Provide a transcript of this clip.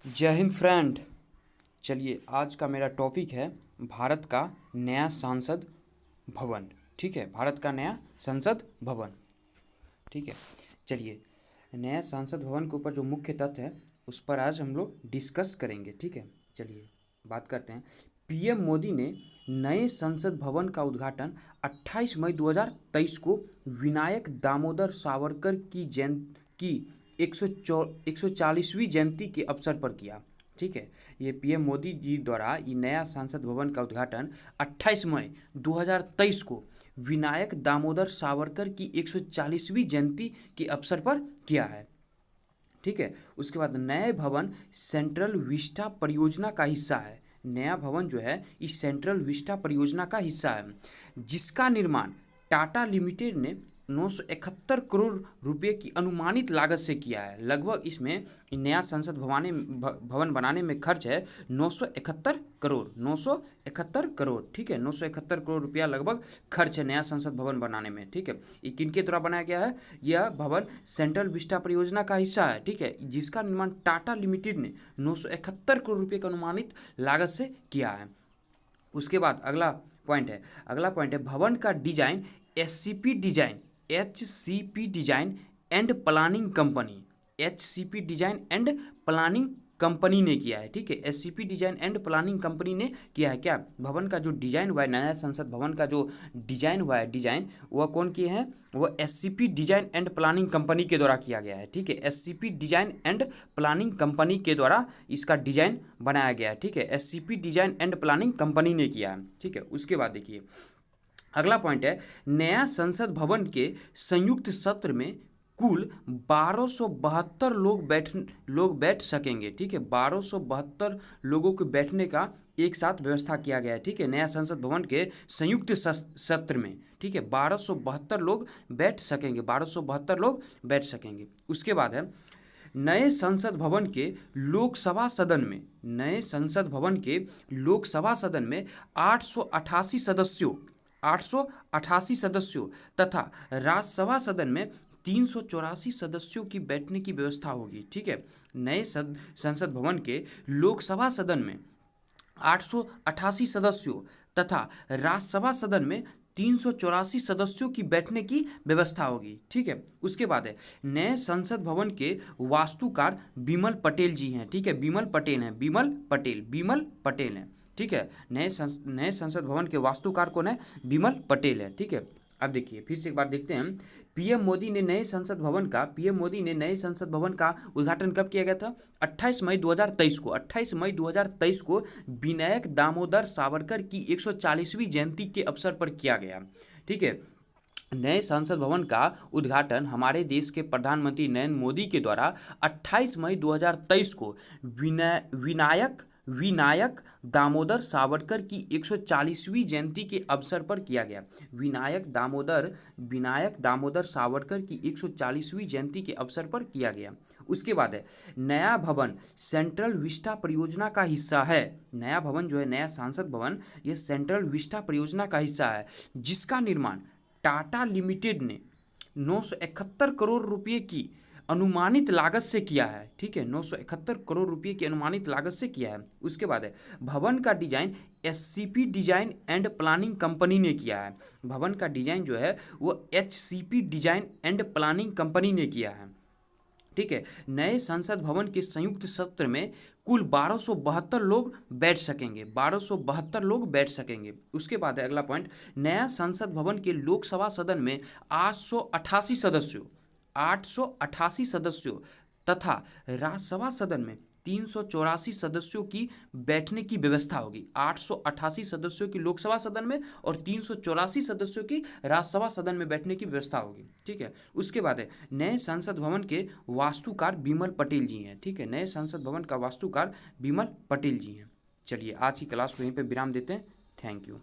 जय हिंद फ्रेंड। चलिए आज का मेरा टॉपिक है भारत का नया संसद भवन। ठीक है, भारत का नया संसद भवन। ठीक है, चलिए नया संसद भवन के ऊपर जो मुख्य तथ्य है उस पर आज हम लोग डिस्कस करेंगे। ठीक है, चलिए बात करते हैं। पीएम मोदी ने नए संसद भवन का उद्घाटन 28 मई 2023 को विनायक दामोदर सावरकर की 140वीं जयंती के अवसर पर किया। ठीक है, ये पीएम मोदी जी द्वारा ये नया संसद भवन का उद्घाटन 28 मई 2023 को विनायक दामोदर सावरकर की 140वीं जयंती के अवसर पर किया है। ठीक है, उसके बाद नए भवन सेंट्रल विस्टा परियोजना का हिस्सा है। नया भवन जो है इस सेंट्रल विस्टा परियोजना का हिस्सा है, जिसका निर्माण टाटा लिमिटेड ने 971 करोड़ रुपए की अनुमानित लागत से किया है। लगभग इसमें नया संसद भवन बनाने में खर्च है 971 करोड़। ठीक है, 971 करोड़ रुपया लगभग खर्च है नया संसद भवन बनाने में। ठीक है, ये किनके द्वारा बनाया गया है? यह भवन सेंट्रल विस्टा परियोजना का हिस्सा है। ठीक है, जिसका निर्माण टाटा लिमिटेड ने 971 करोड़ रुपये की अनुमानित लागत से किया है। उसके बाद अगला पॉइंट है भवन का design HCP design and planning company ने किया है। ठीक है, HCP design and planning company ने किया है। क्या भवन का जो डिजाइन हुआ है, नया संसद भवन का जो डिजाइन हुआ है, डिजाइन वह कौन किए हैं? वह HCP design and planning company के द्वारा किया गया है। ठीक है, HCP design and planning company के द्वारा इसका डिजाइन बनाया गया है। ठीक है, HCP design and planning company ने किया है। ठीक है, उसके बाद देखिए अगला पॉइंट है नया संसद भवन के संयुक्त सत्र में कुल 1272 लोग बैठ सकेंगे। ठीक है, 1272 लोगों के बैठने का एक साथ व्यवस्था किया गया है। ठीक है, नया संसद भवन के संयुक्त सत्र में। ठीक है, 1272 लोग बैठ सकेंगे, 1272 लोग बैठ सकेंगे। उसके बाद है नए संसद भवन के लोकसभा सदन में 888 सदस्यों तथा राज्यसभा सदन में 384 सदस्यों की बैठने की व्यवस्था होगी। ठीक है, नए संसद भवन के लोकसभा सदन में 888 सदस्यों तथा राज्यसभा सदन में 384 सदस्यों की बैठने की व्यवस्था होगी। ठीक है, उसके बाद है नए संसद भवन के वास्तुकार बिमल पटेल जी हैं। ठीक है, बिमल पटेल हैं। ठीक है, नए संसद भवन के वास्तुकार कौन है? बिमल पटेल है। ठीक है, अब देखिए फिर से एक बार देखते हैं पीएम मोदी ने नए संसद भवन का उद्घाटन कब किया गया था? 28 मई 2023 को विनायक दामोदर सावरकर की 140वीं जयंती के अवसर पर किया गया। ठीक है, नए संसद भवन का उद्घाटन हमारे देश के प्रधानमंत्री नरेंद्र मोदी के द्वारा 28 मई 2023 को विनायक दामोदर सावरकर की 140वीं जयंती के अवसर पर किया गया। विनायक दामोदर सावरकर की 140वीं जयंती के अवसर पर किया गया। उसके बाद है नया भवन सेंट्रल विस्टा परियोजना का हिस्सा है। नया भवन जो है नया संसद भवन, यह सेंट्रल विस्टा परियोजना का हिस्सा है, जिसका निर्माण टाटा लिमिटेड ने 971 करोड़ रुपये की अनुमानित लागत से किया है। ठीक है, 971 करोड़ रुपये की अनुमानित लागत से किया है। उसके बाद है भवन का design HCP design and planning company ने किया है। भवन का डिजाइन जो है वो HCP design and planning company ने किया है। ठीक है, नए संसद भवन के संयुक्त सत्र में कुल 1272 लोग बैठ सकेंगे। उसके बाद है अगला पॉइंट नया संसद भवन के लोकसभा सदन में 888 सदस्यों तथा राज्यसभा सदन में 384 सदस्यों की बैठने की व्यवस्था होगी। 888 सदस्यों की लोकसभा सदन में और 384 सदस्यों की राज्यसभा सदन में बैठने की व्यवस्था होगी। ठीक है, उसके बाद है नए संसद भवन के वास्तुकार बिमल पटेल जी हैं। ठीक है, नए संसद भवन का वास्तुकार बिमल पटेल जी हैं। चलिए आज की क्लास को यहीं पे विराम देते हैं। Thank you.